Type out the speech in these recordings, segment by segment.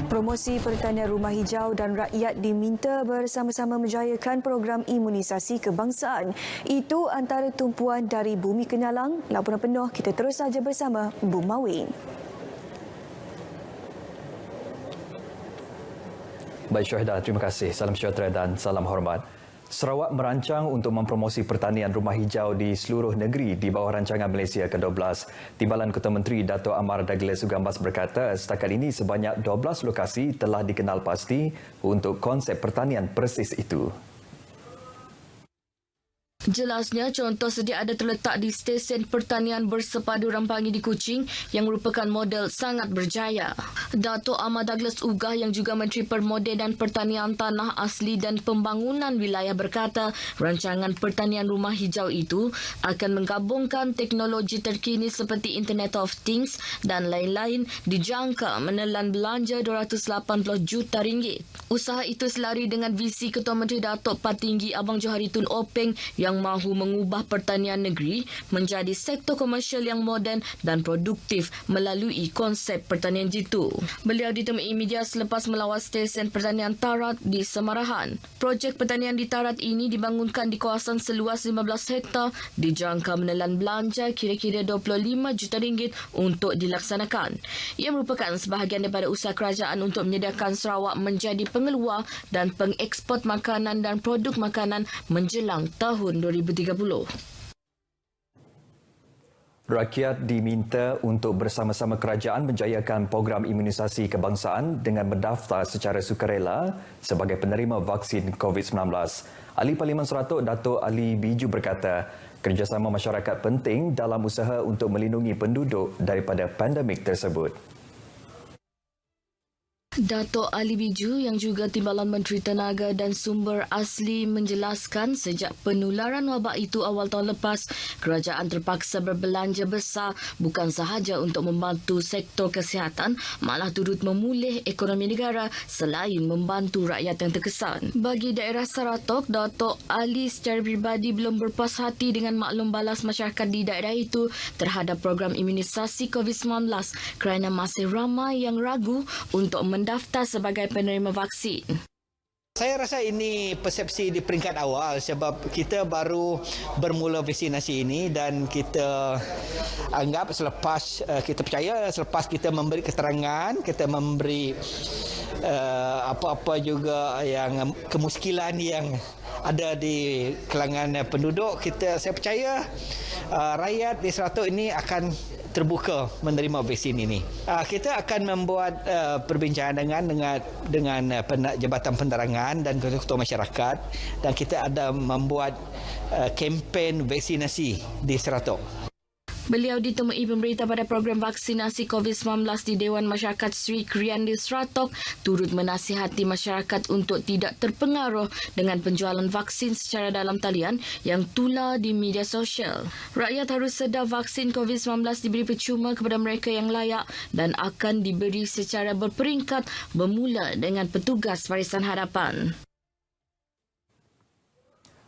Promosi Pertanian Rumah Hijau dan rakyat diminta bersama-sama menjayakan program imunisasi kebangsaan. Itu antara tumpuan dari Bumi Kenyalang. Laporan penuh kita terus saja bersama Bu Mawin. Baik Syahida, terima kasih. Salam sejahtera dan salam hormat. Sarawak merancang untuk mempromosi pertanian rumah hijau di seluruh negeri di bawah rancangan Malaysia ke-12. Timbalan Ketua Menteri Dato' Amar Douglas Sugambas berkata setakat ini sebanyak 12 lokasi telah dikenal pasti untuk konsep pertanian persis itu. Jelasnya, contoh sedia ada terletak di stesen pertanian bersepadu Rampangi di Kuching yang merupakan model sangat berjaya. Dato' Amar Douglas Ugah yang juga Menteri Permodenan Pertanian Tanah Asli dan Pembangunan Wilayah berkata rancangan pertanian rumah hijau itu akan menggabungkan teknologi terkini seperti Internet of Things dan lain-lain dijangka menelan belanja RM280 juta. Usaha itu selari dengan visi Ketua Menteri Datuk Patinggi Abang Johari Tun Openg yang mahu mengubah pertanian negeri menjadi sektor komersial yang moden dan produktif melalui konsep pertanian jitu. Beliau ditemui media selepas melawat stesen pertanian Tarat di Semarahan. Projek pertanian di Tarat ini dibangunkan di kawasan seluas 15 hektar, dijangka menelan belanja kira-kira RM25 juta untuk dilaksanakan. Ia merupakan sebahagian daripada usaha kerajaan untuk menyediakan Sarawak menjadi pengeluar dan pengeksport makanan dan produk makanan menjelang tahun 2030. Rakyat diminta untuk bersama-sama kerajaan menjayakan program imunisasi kebangsaan dengan mendaftar secara sukarela sebagai penerima vaksin COVID-19. Ahli Parlimen Seratok Dato' Ali Biju berkata, kerjasama masyarakat penting dalam usaha untuk melindungi penduduk daripada pandemik tersebut. Dato' Ali Biju yang juga Timbalan Menteri Tenaga dan Sumber Asli menjelaskan sejak penularan wabak itu awal tahun lepas, kerajaan terpaksa berbelanja besar bukan sahaja untuk membantu sektor kesihatan, malah turut memulih ekonomi negara selain membantu rakyat yang terkesan. Bagi daerah Saratok, Dato' Ali secara peribadi belum berpuas hati dengan maklum balas masyarakat di daerah itu terhadap program imunisasi COVID-19 kerana masih ramai yang ragu untuk mendaftar sebagai penerima vaksin. Saya rasa ini persepsi di peringkat awal sebab kita baru bermula vaksinasi ini dan kita anggap kita percaya selepas kita memberi keterangan, kita memberi apa-apa juga yang kemuskilan yang ada di kalangan penduduk, saya percaya rakyat di Seratok ini akan terbuka menerima vaksin ini. Kita akan membuat perbincangan dengan Jabatan Penerangan dan ketua masyarakat dan kita ada membuat kempen vaksinasi di Seratok. Beliau ditemui pemberita pada program vaksinasi COVID-19 di Dewan Masyarakat Sri Krian di Seratok turut menasihati masyarakat untuk tidak terpengaruh dengan penjualan vaksin secara dalam talian yang tular di media sosial. Rakyat harus sedar vaksin COVID-19 diberi percuma kepada mereka yang layak dan akan diberi secara berperingkat bermula dengan petugas barisan hadapan.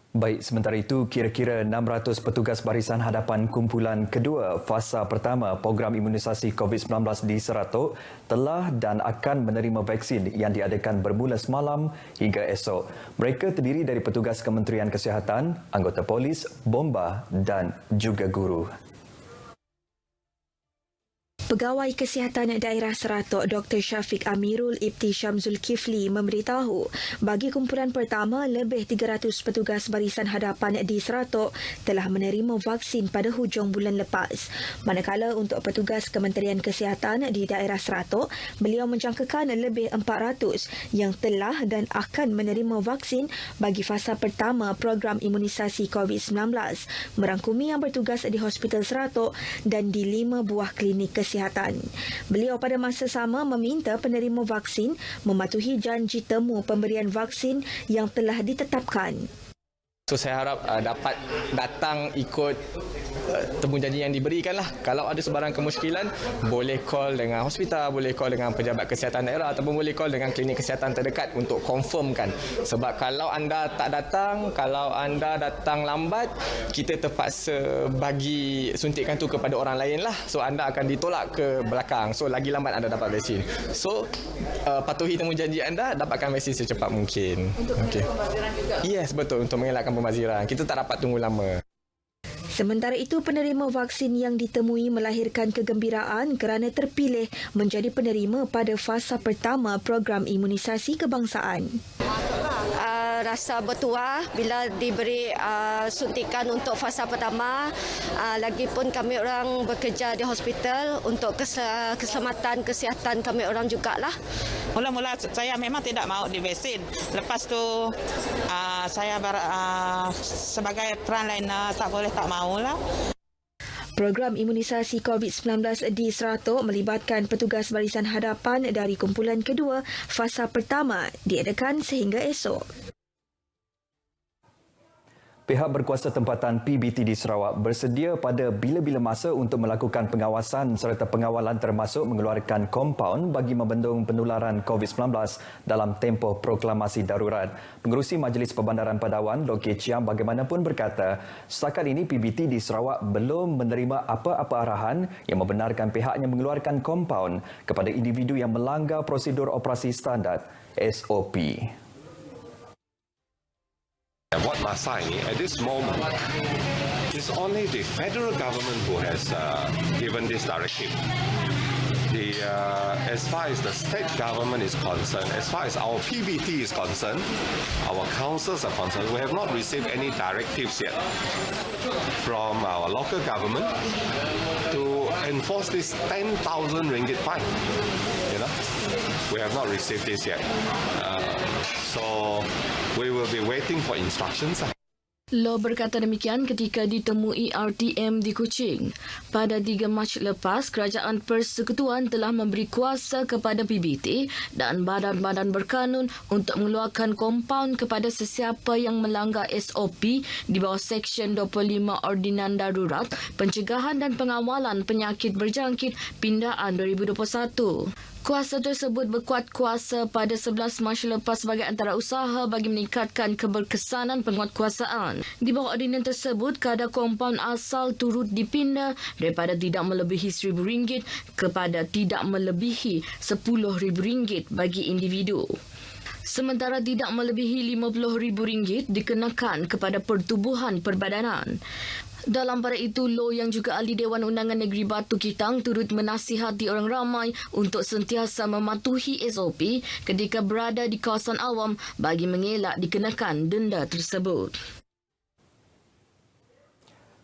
Baik, sementara itu, kira-kira 600 petugas barisan hadapan kumpulan kedua fasa pertama program imunisasi COVID-19 di Seratok telah dan akan menerima vaksin yang diadakan bermula semalam hingga esok. Mereka terdiri dari petugas Kementerian Kesihatan, anggota polis, bomba dan juga guru. Pegawai Kesihatan Daerah Seratok Dr. Syafiq Amirul Ibti Syamzul Kifli memberitahu bagi kumpulan pertama lebih 300 petugas barisan hadapan di Seratok telah menerima vaksin pada hujung bulan lepas. Manakala untuk petugas Kementerian Kesihatan di daerah Seratok, beliau menjangkakan lebih 400 yang telah dan akan menerima vaksin bagi fasa pertama program imunisasi COVID-19 merangkumi yang bertugas di Hospital Seratok dan di 5 buah klinik kesihatan. Beliau pada masa sama meminta penerima vaksin mematuhi janji temu pemberian vaksin yang telah ditetapkan. So saya harap dapat datang ikut temujanji yang diberikan lah. Kalau ada sebarang kemusykilan, boleh call dengan hospital, boleh call dengan pejabat kesihatan daerah ataupun boleh call dengan klinik kesihatan terdekat untuk confirmkan. Sebab kalau anda tak datang, kalau anda datang lambat, kita terpaksa bagi suntikan tu kepada orang lain lah. So anda akan ditolak ke belakang. So lagi lambat anda dapat vaksin. So patuhi temujanji anda, dapatkan vaksin secepat mungkin. Untuk pembaziran juga? Yes, betul. Untuk mengelakkan pembaziran. Kita tak dapat tunggu lama. Sementara itu, penerima vaksin yang ditemui melahirkan kegembiraan kerana terpilih menjadi penerima pada fasa pertama program imunisasi kebangsaan. Rasa bertuah bila diberi suntikan untuk fasa pertama. Lagipun kami orang bekerja di hospital untuk keselamatan kesihatan kami orang jugalah. Mula-mula saya memang tidak mahu divaksin. Lepas tu saya sebagai frontliner tak boleh tak maulah. Program imunisasi COVID-19 di Seratok melibatkan petugas barisan hadapan dari kumpulan kedua fasa pertama diadakan sehingga esok. Pihak berkuasa tempatan PBT di Sarawak bersedia pada bila-bila masa untuk melakukan pengawasan serta pengawalan termasuk mengeluarkan kompaun bagi membendung penularan COVID-19 dalam tempoh proklamasi darurat. Pengerusi Majlis Perbandaran Padawan, Loh Kee Chiam bagaimanapun berkata, setakat ini PBT di Sarawak belum menerima apa-apa arahan yang membenarkan pihaknya mengeluarkan kompaun kepada individu yang melanggar prosedur operasi standard SOP. What Masai at this moment is only the federal government who has given this directive. As far as the state government is concerned, as far as our PBT is concerned, our councils are concerned, we have not received any directives yet from our local government to enforce this 10,000 ringgit fine. You know, we have not received this yet. So we will be waiting for instructions. Loh berkata demikian ketika ditemui RTM di Kuching. Pada 3 Mac lepas, Kerajaan Persekutuan telah memberi kuasa kepada PBT dan badan-badan berkanun untuk mengeluarkan kompaun kepada sesiapa yang melanggar SOP di bawah Seksyen 25 Ordinan Darurat Pencegahan dan Pengawalan Penyakit Berjangkit Pindaan 2021. Kuasa tersebut berkuat kuasa pada 11 Mac lepas sebagai antarausaha bagi meningkatkan keberkesanan penguatkuasaan. Di bawah ordinan tersebut, kadar kompaun asal turut dipinda daripada tidak melebihi RM1,000 kepada tidak melebihi RM10,000 bagi individu. Sementara tidak melebihi RM50,000 dikenakan kepada pertubuhan perbadanan. Dalam pada itu, Loh yang juga ahli Dewan Undangan Negeri Batu Kitang turut menasihati orang ramai untuk sentiasa mematuhi SOP ketika berada di kawasan awam bagi mengelak dikenakan denda tersebut.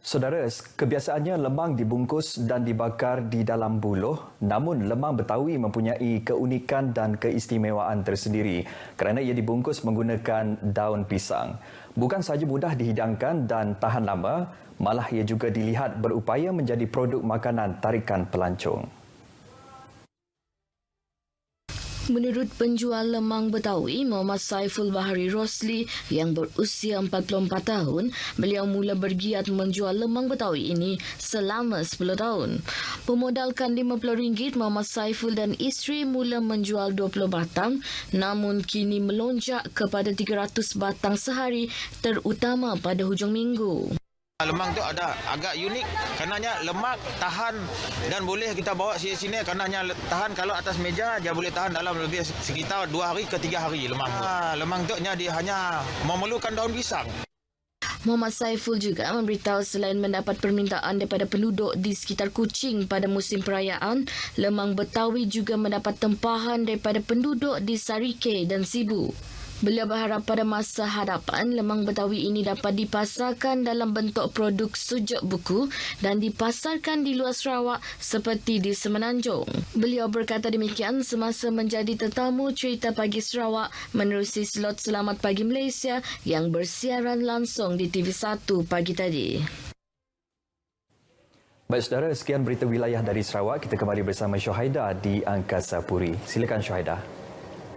Saudara, kebiasaannya lemang dibungkus dan dibakar di dalam buluh, namun lemang Betawi mempunyai keunikan dan keistimewaan tersendiri kerana ia dibungkus menggunakan daun pisang. Bukan sahaja mudah dihidangkan dan tahan lama, malah ia juga dilihat berupaya menjadi produk makanan tarikan pelancong. Menurut penjual lemang Betawi, Muhammad Saiful Bahari Rosli yang berusia 44 tahun, beliau mula bergiat menjual lemang Betawi ini selama 10 tahun. Pemodalkan RM50, Muhammad Saiful dan isteri mula menjual 20 batang, namun kini melonjak kepada 300 batang sehari, terutama pada hujung minggu. Lemang tu ada agak unik karenanya lemak tahan dan boleh kita bawa sini karenanya tahan kalau atas meja dia boleh tahan dalam lebih sekitar 2 hari ke 3 hari lemang tu. Lemang tu dia hanya memerlukan daun pisang. Muhammad Saiful juga memberitahu selain mendapat permintaan daripada penduduk di sekitar Kuching pada musim perayaan, lemang Betawi juga mendapat tempahan daripada penduduk di Sarike dan Sibu. Beliau berharap pada masa hadapan, lemang Betawi ini dapat dipasarkan dalam bentuk produk sujuk buku dan dipasarkan di luar Sarawak seperti di Semenanjung. Beliau berkata demikian semasa menjadi tetamu Cerita Pagi Sarawak menerusi slot Selamat Pagi Malaysia yang bersiaran langsung di TV1 pagi tadi. Baik saudara, sekian berita wilayah dari Sarawak. Kita kembali bersama Syuhaida di Angkasa Puri. Silakan Syuhaida.